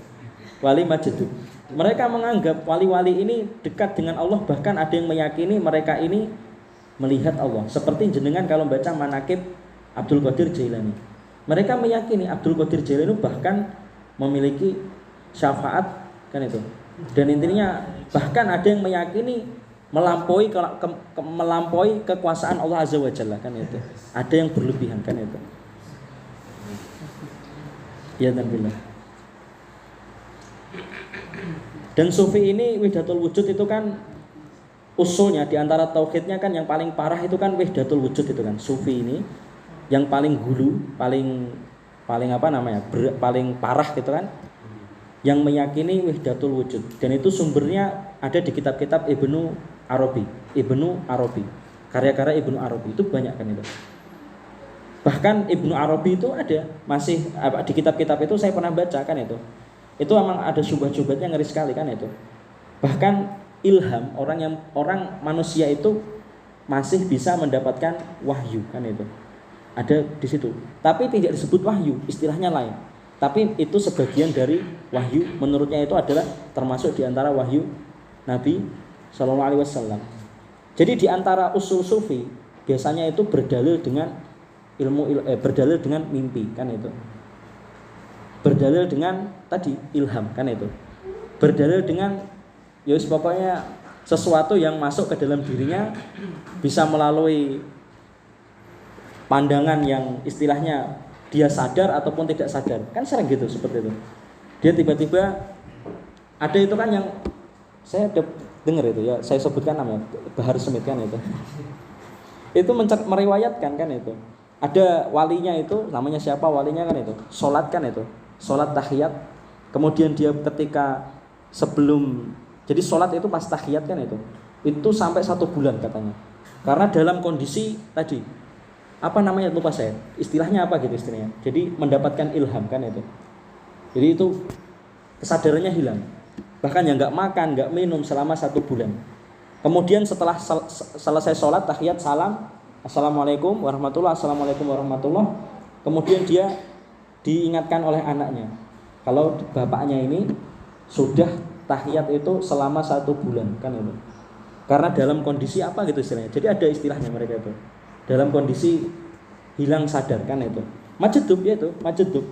Wali majdub. Mereka menganggap wali-wali ini dekat dengan Allah, bahkan ada yang meyakini mereka ini melihat Allah. Seperti jenengan kalau baca manaqib Abdul Qadir Jailani. Mereka meyakini Abdul Qadir Jailani bahkan memiliki syafaat kan itu. Dan intinya bahkan ada yang meyakini melampaui kekuasaan Allah Azza wa Jalla kan itu. Ada yang berlebihan kan itu. Ya Alhamdulillah. Dan sufi ini wahdatul wujud itu kan usulnya di antara tauhidnya kan yang paling parah itu kan wahdatul wujud itu kan. Sufi ini yang paling hulu, paling apa namanya? Paling parah gitu kan. Yang meyakini wahdatul wujud. Dan itu sumbernya ada di kitab-kitab Ibnu Arabi. Karya-karya Ibnu Arabi itu banyak kan itu. Bahkan Ibnu Arabi itu ada masih di kitab-kitab itu saya pernah baca kan itu. Itu memang ada syubhat-syubhatnya ngeri sekali kan itu. Bahkan ilham orang manusia itu masih bisa mendapatkan wahyu kan itu. Ada di situ. Tapi tidak disebut wahyu, istilahnya lain. Tapi itu sebagian dari wahyu, menurutnya itu adalah termasuk di antara wahyu Nabi Shallallahu Alaihi Wasallam. Jadi di antara usul sufi biasanya itu berdalil dengan berdalil dengan mimpi, kan itu. Berdalil dengan tadi ilham, kan itu. Berdalil dengan pokoknya sesuatu yang masuk ke dalam dirinya bisa melalui pandangan yang istilahnya dia sadar ataupun tidak sadar. Kan sering gitu seperti itu. Dia tiba-tiba ada itu kan yang saya dengar itu ya, saya sebutkan namanya Bahar Smith kan itu. Itu meriwayatkan kan itu. Ada walinya itu, namanya siapa walinya kan itu. Salat kan itu. Salat tahiyat. Kemudian dia ketika sebelum, jadi salat itu pas tahiyat kan itu. Itu sampai 1 bulan katanya. Karena dalam kondisi tadi apa namanya lupa saya. Istilahnya apa gitu istilahnya. Jadi mendapatkan ilham kan itu. Jadi itu kesadarannya hilang. Bahkan yang enggak makan, enggak minum selama 1 bulan. Kemudian setelah selesai sholat tahiyat salam, assalamualaikum warahmatullah, assalamualaikum warahmatullah. Kemudian dia diingatkan oleh anaknya, kalau bapaknya ini sudah tahiyat itu selama 1 bulan kan itu. Karena dalam kondisi apa gitu istilahnya. Jadi ada istilahnya mereka itu. Dalam kondisi hilang sadar kan itu. Majedub ya itu, majedub.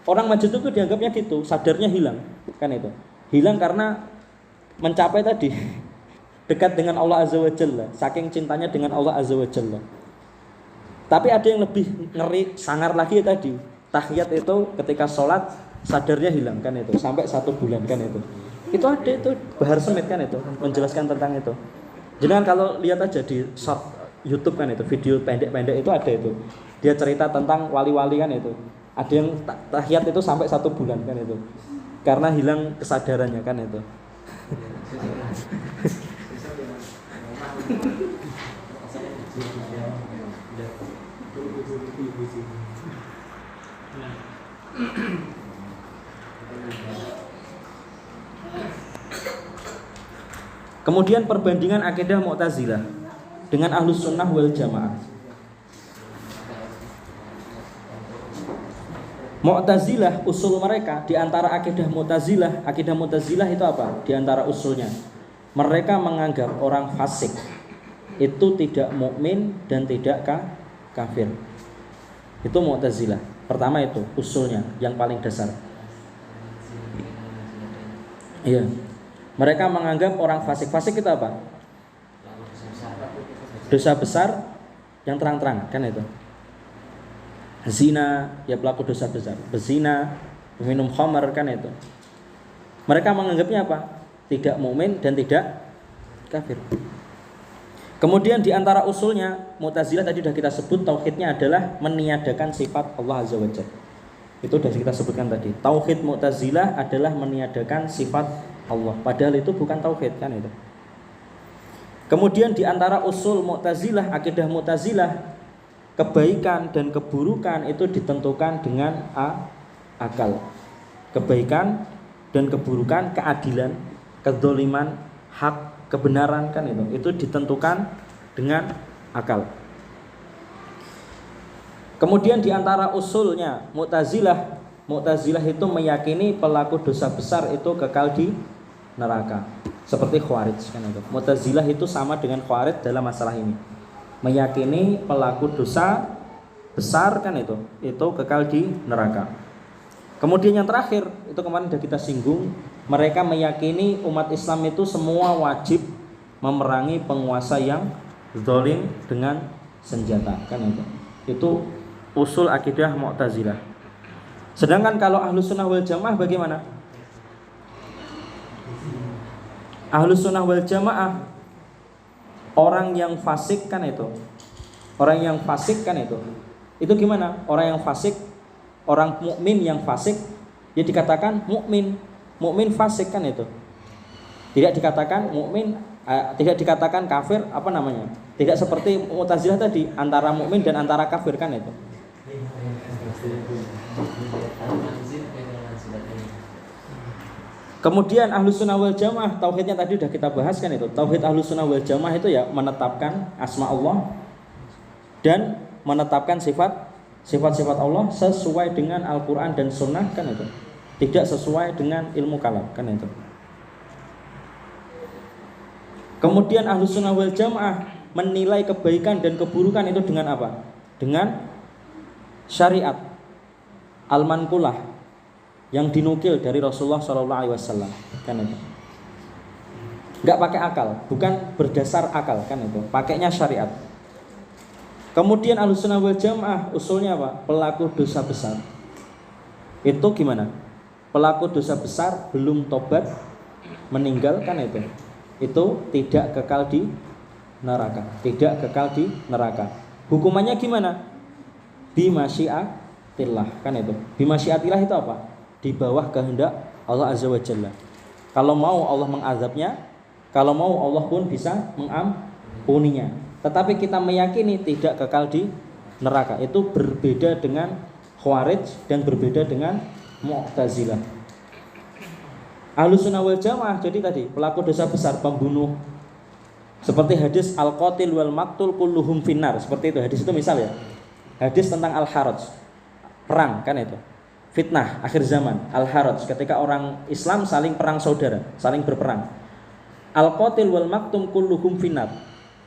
Orang majedub itu dianggapnya gitu, sadarnya hilang kan itu. Hilang karena mencapai tadi dekat dengan Allah Azza wa Jalla, saking cintanya dengan Allah Azza wa Jalla. Tapi ada yang lebih ngeri, sangar lagi tadi. Tahiyat itu ketika sholat sadarnya hilang kan itu, sampai 1 bulan kan itu. Itu ada itu Bahar Smith kan itu menjelaskan tentang itu. Jangan kalau lihat aja di short YouTube kan itu, video pendek-pendek itu ada itu. Dia cerita tentang wali-wali kan itu. Ada yang tahiyat itu sampai 1 bulan kan itu. Karena hilang kesadarannya kan itu. Kemudian perbandingan akidah Mu'tazilah dengan Ahlus Sunnah wal Jamaah. Mu'tazilah usul mereka di antara akidah Mu'tazilah itu apa? Di antara usulnya mereka menganggap orang fasik itu tidak mukmin dan tidak kafir. Itu Mu'tazilah. Pertama itu usulnya yang paling dasar. Iya. Mereka menganggap orang fasik itu apa? Dosa besar yang terang-terangan kan itu. Zina, ya pelaku dosa besar. Berzina, minum khamar kan itu. Mereka menganggapnya apa? Tidak mukmin dan tidak kafir. Kemudian di antara usulnya Mu'tazilah tadi sudah kita sebut, tauhidnya adalah meniadakan sifat Allah Azza wa Jalla. Itu sudah kita sebutkan tadi. Tauhid Mu'tazilah adalah meniadakan sifat Allah. Padahal itu bukan tauhid kan itu. Kemudian di antara usul Mu'tazilah, akidah Mu'tazilah, kebaikan dan keburukan itu ditentukan dengan akal. Kebaikan dan keburukan, keadilan, kedzaliman, hak, kebenaran kan itu ditentukan dengan akal. Kemudian di antara usulnya Mu'tazilah itu meyakini pelaku dosa besar itu kekal di neraka. Seperti Khawarij kan itu. Mu'tazilah itu sama dengan Khawarij dalam masalah ini. Meyakini pelaku dosa besar kan itu kekal di neraka. Kemudian yang terakhir itu kemarin sudah kita singgung, mereka meyakini umat Islam itu semua wajib memerangi penguasa yang zalim dengan senjata kan itu. Itu usul akidah Mu'tazilah. Sedangkan kalau Ahlus Sunnah wal Jamaah bagaimana? Ahlus Sunnah wal Jamaah, orang yang fasik kan itu. Orang yang fasik kan itu. Itu gimana? Orang yang fasik, orang mukmin yang fasik, ya dikatakan mukmin. Mukmin fasik kan itu. Tidak dikatakan mukmin, tidak dikatakan kafir, apa namanya? Tidak seperti Mu'tazilah tadi, antara mukmin dan antara kafir kan itu. Kemudian Ahlus Sunnah wal Jamaah, tauhidnya tadi sudah kita bahas kan itu. Tauhid Ahlus Sunnah wal Jamaah itu ya menetapkan asma Allah dan menetapkan sifat sifat-sifat Allah sesuai dengan Al-Quran dan Sunnah, kan itu. Tidak sesuai dengan ilmu kalam, kan itu. Kemudian Ahlus Sunnah wal Jamaah menilai kebaikan dan keburukan itu dengan apa? Dengan syariat al-manqulah yang dinukil dari Rasulullah SAW, kan itu. Enggak pakai akal, bukan berdasar akal, kan itu. Pakainya syariat. Kemudian Ahlus Sunnah wal Jamaah usulnya apa? Pelaku dosa besar itu gimana? Pelaku dosa besar belum tobat, meninggal, kan itu tidak kekal di neraka, tidak kekal di neraka. Hukumannya gimana? Bimasyiatillah, kan itu. Bimasyiatillah itu apa? Di bawah kehendak Allah Azza wa Jalla. Kalau mau Allah mengazabnya, kalau mau Allah pun bisa mengampuninya. Tetapi kita meyakini tidak kekal di neraka. Itu berbeda dengan Khawarij dan berbeda dengan Mu'tazilah. Ahlus Sunnah wal Jamaah jadi tadi pelaku dosa besar, pembunuh, seperti hadis al-qatil wal maqtul kulluhum finnar, seperti itu. Hadis itu misal ya. Hadis tentang al-haraj, perang, kan itu. Fitnah akhir zaman, al-haraj, ketika orang Islam saling perang saudara, saling berperang. Al-qatil wal maqtum kulluhum finnar.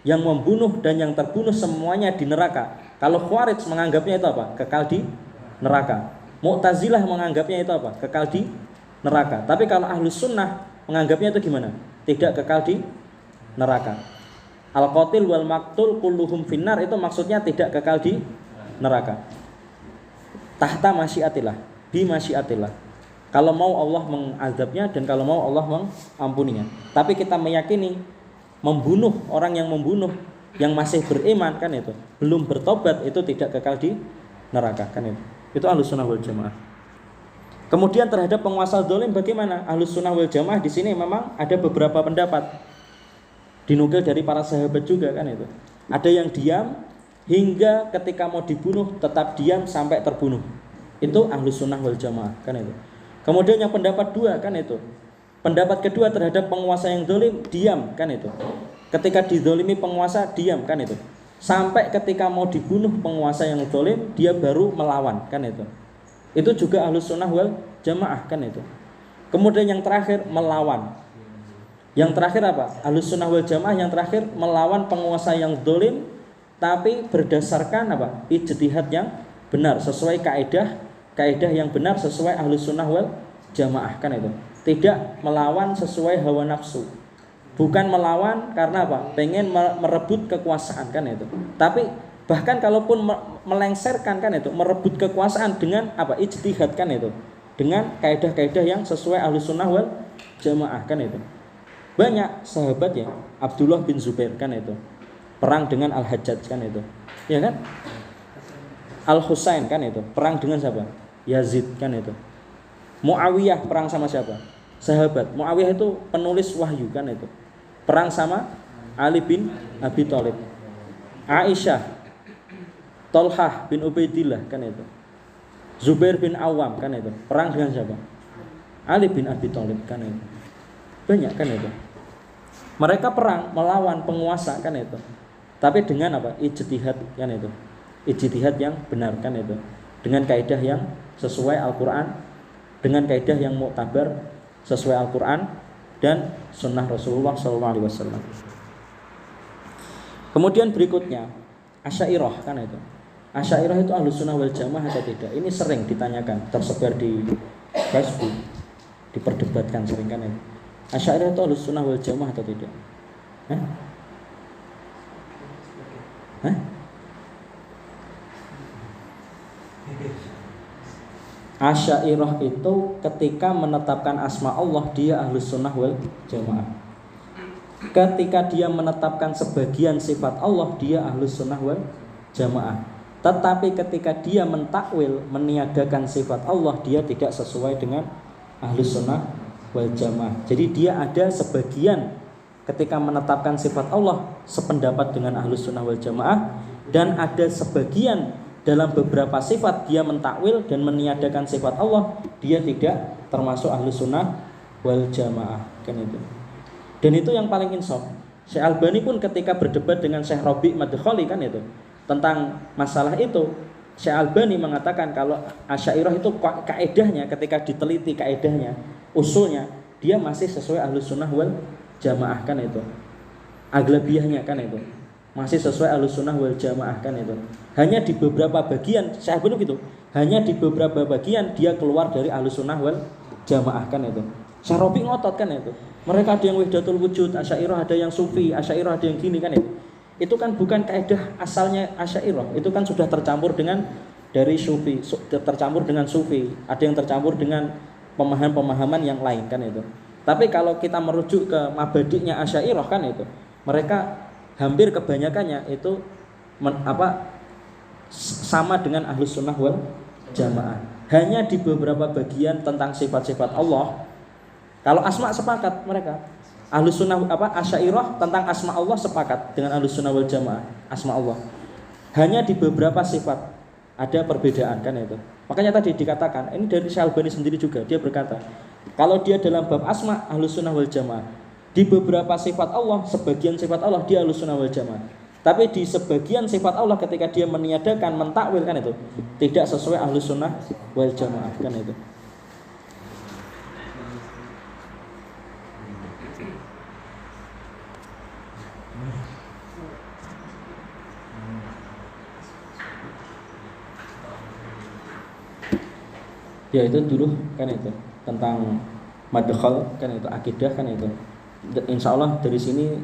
Yang membunuh dan yang terbunuh semuanya di neraka. Kalau Khawarij menganggapnya itu apa? Kekal di neraka. Mu'tazilah menganggapnya itu apa? Kekal di neraka. Tapi kalau Ahlus Sunnah menganggapnya itu gimana? Tidak kekal di neraka. Al-qatil wal maqtul kulluhum finnar itu maksudnya tidak kekal di neraka. Tahta masyiatillah, bi masyiatillah. Kalau mau Allah mengazabnya dan kalau mau Allah mengampuninya. Tapi kita meyakini membunuh orang yang membunuh yang masih beriman, kan itu, belum bertobat, itu tidak kekal di neraka, kan itu. Itu Ahlus Sunnah wal Jamaah. Kemudian terhadap penguasa zalim bagaimana? Ahlus Sunnah wal Jamaah di sini memang ada beberapa pendapat. Dinukil dari para sahabat juga, kan itu. Ada yang diam hingga ketika mau dibunuh tetap diam sampai terbunuh. Itu Ahlus Sunnah wal Jamaah, kan itu. Kemudian yang pendapat dua, kan itu. Pendapat kedua terhadap penguasa yang zalim, diam, kan itu. Ketika dizalimi penguasa, diam, kan itu. Sampai ketika mau dibunuh penguasa yang zalim, dia baru melawan, kan itu. Itu juga Ahlus Sunnah wal Jamaah, kan itu. Kemudian yang terakhir melawan. Yang terakhir apa? Ahlus Sunnah wal Jamaah yang terakhir melawan penguasa yang zalim, tapi berdasarkan apa? Ijtihad yang benar, sesuai kaidah yang benar, sesuai Ahlus Sunnah wal Jamaah, kan itu. Tidak melawan sesuai hawa nafsu. Bukan melawan karena apa? Pengen merebut kekuasaan, kan itu. Tapi bahkan kalaupun melengsarkan, kan itu, merebut kekuasaan dengan apa? Ijtihad, kan itu. Dengan kaidah-kaidah yang sesuai Ahlus Sunnah wal Jamaah, kan itu. Banyak sahabat ya, Abdullah bin Zubair, kan itu. Perang dengan Al-Hajjaj, kan itu. Ya kan? Al-Husain, kan itu. Perang dengan siapa? Yazid, kan itu. Muawiyah perang sama siapa? Sahabat. Muawiyah itu penulis wahyu, kan itu. Perang sama Ali bin Abi Thalib. Aisyah, Tolhah bin Ubaidillah, kan itu. Zubair bin Awam, kan itu. Perang dengan siapa? Ali bin Abi Thalib, kan itu. Banyak, kan itu. Mereka perang melawan penguasa, kan itu. Tapi dengan apa? Ijtihad, kan itu. Ijtihad yang benar, kan itu. Dengan kaidah yang sesuai Al-Quran, dengan kaidah yang muktabar sesuai Al-Quran dan sunnah Rasulullah SAW. Kemudian berikutnya Asy'ariyah, kan itu. Asy'ariyah itu Ahlus Sunnah wal Jamaah atau tidak? Ini sering ditanyakan, tersebar di Facebook, diperdebatkan sering, kan itu. Asy'ariyah itu Ahlus Sunnah wal Jamaah atau tidak? Asy'ariyah itu ketika menetapkan asma Allah dia Ahlus Sunnah wal Jamaah. Ketika dia menetapkan sebagian sifat Allah dia Ahlus Sunnah wal Jamaah. Tetapi ketika dia mentakwil, meniadakan sifat Allah, dia tidak sesuai dengan Ahlus Sunnah wal Jamaah. Jadi dia ada sebagian ketika menetapkan sifat Allah sependapat dengan Ahlus Sunnah wal Jamaah, dan ada sebagian dalam beberapa sifat dia mentakwil dan meniadakan sifat Allah, dia tidak termasuk Ahlus Sunnah wal Jamaah, kan itu. Dan itu yang paling insaf. Syekh Albani pun ketika berdebat dengan Syekh Rabi' Madkhali, kan itu, tentang masalah itu, Syekh Albani mengatakan kalau Asy'ariyah itu kaedahnya, ketika diteliti kaedahnya, usulnya, dia masih sesuai Ahlus Sunnah wal Jamaah kan itu. Aglabiyahnya kan itu. Masih sesuai Ahlus Sunnah wal Jamaah kan itu. Hanya di beberapa bagian, Syekh Albani gitu. Hanya di beberapa bagian dia keluar dari Ahlus Sunnah wal Jamaah kan itu. Syekh Rabi ngotot kan itu. Mereka ada yang Wahdatul Wujud, Asy'ariyah ada yang Sufi, Asy'ariyah ada yang gini kan itu. Itu kan bukan kaidah asalnya Asy'ariyah, itu kan sudah tercampur dengan dari Sufi, tercampur dengan Sufi, ada yang tercampur dengan pemahaman-pemahaman yang lain kan itu. Tapi kalau kita merujuk ke mabadi'nya Asy'ariyah kan itu, mereka hampir kebanyakannya itu sama dengan Ahlus Sunnah wal Jamaah. Hanya di beberapa bagian tentang sifat-sifat Allah. Kalau asma sepakat mereka. Ahlus Sunnah Asy'ariyah tentang asma Allah sepakat dengan Ahlus Sunnah wal Jamaah, asma Allah. Hanya di beberapa sifat ada perbedaan kan itu. Makanya tadi dikatakan, ini dari Syekh Albani sendiri juga, dia berkata, kalau dia dalam bab asma Ahlus Sunnah wal Jamaah, di beberapa sifat Allah, sebagian sifat Allah dia Ahlus Sunnah wal Jamaah. Tapi di sebagian sifat Allah ketika dia meniadakan, mentakwil kan itu, tidak sesuai Ahlus Sunnah wal Jamaah kan itu. Ya itu dulu kan itu tentang madkhal kan itu, akidah kan itu. Insya Allah dari sini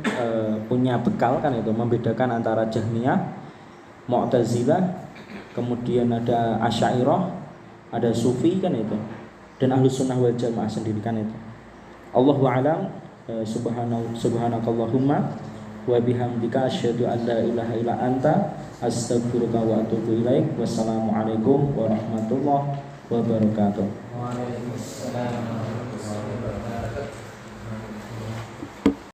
punya bekal kan itu, membedakan antara Jahmiyah, Mu'tazilah, kemudian ada Asy'ariyah, ada Sufi kan itu, dan Ahlus Sunnah wal Jamaah sendiri kan itu. Allahu a'lam. Subhanakallahumma wa bihamdika asyhadu an la ilaha illa anta astaghfiruka wa atubu ilaik. Wassalamualaikum warahmatullahi wabarakatuh. Waalaikumsalam.